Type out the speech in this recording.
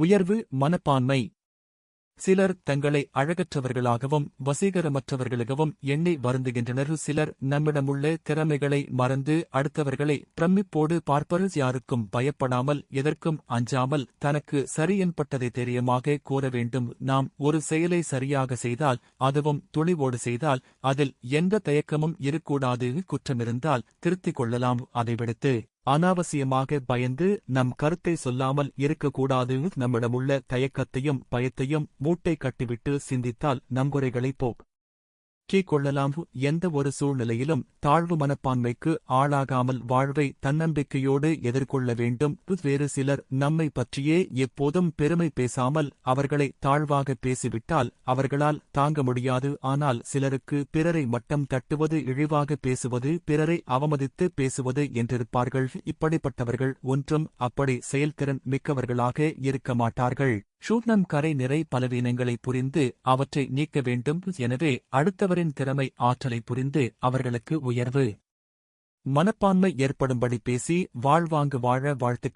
உயர்வு மனப்பான்மை. சிலர் தங்களை அழகற்றவர்களாகவும் வசீகரமற்றவர்களாகவும் எண்ணி வருந்துகின்றனர். சிலர் நம்மிடமுள்ள திறமைகளை மறந்து அடுத்தவர்களை பிரமிப்போடு பார்ப்பர். யாருக்கும் பயப்படாமல் எதற்கும் அஞ்சாமல் தனக்கு சரியென்பட்டதை தைரியமாக கூற வேண்டும். நாம் ஒரு செயலை சரியாக செய்தால், அதுவும் துணிவோடு செய்தால், அதில் எந்த தயக்கமும் இருக்கக்கூடாது. குற்றமிருந்தால் திருத்திக் கொள்ளலாம். அதை விடுத்து அனாவசியமாக பயந்து நம் கருத்தை சொல்லாமல் இருக்கக்கூடாது. நம்மிடமுள்ள தயக்கத்தையும் பயத்தையும் மூட்டை கட்டிவிட்டு சிந்தித்தால் நங்குறைகளைப் போக்கிக் கொள்ளலாம். எந்த ஒரு சூழ்நிலையிலும் தாழ்வு மனப்பான்மைக்கு ஆளாகாமல் வாழ்வை தன்னம்பிக்கையோடு எதிர்கொள்ள வேண்டும். வேறு சிலர் நம்மை பற்றியே எப்போதும் பெருமை பேசாமல் அவர்களை தாழ்வாக பேசிவிட்டால் அவர்களால் தாங்க முடியாது. ஆனால் சிலருக்கு பிறரை மட்டம் தட்டுவது, இழிவாக பேசுவது, பிறரை அவமதித்து பேசுவது என்றிருப்பார்கள். இப்படிப்பட்டவர்கள் ஒன்றும் அப்படி செயல்திறன் மிக்கவர்களாக இருக்க மாட்டார்கள். நம் கரை நிறை பலவீனங்களை புரிந்து அவற்றை நீக்க வேண்டும். எனவே அடுத்தவரின் திறமை ஆற்றலை புரிந்து அவர்களுக்கு உயர்வு மனப்பான்மை ஏற்படும்படி பேசி வாழ்வாங்கு வாழ வாழ்த்துக்கள்.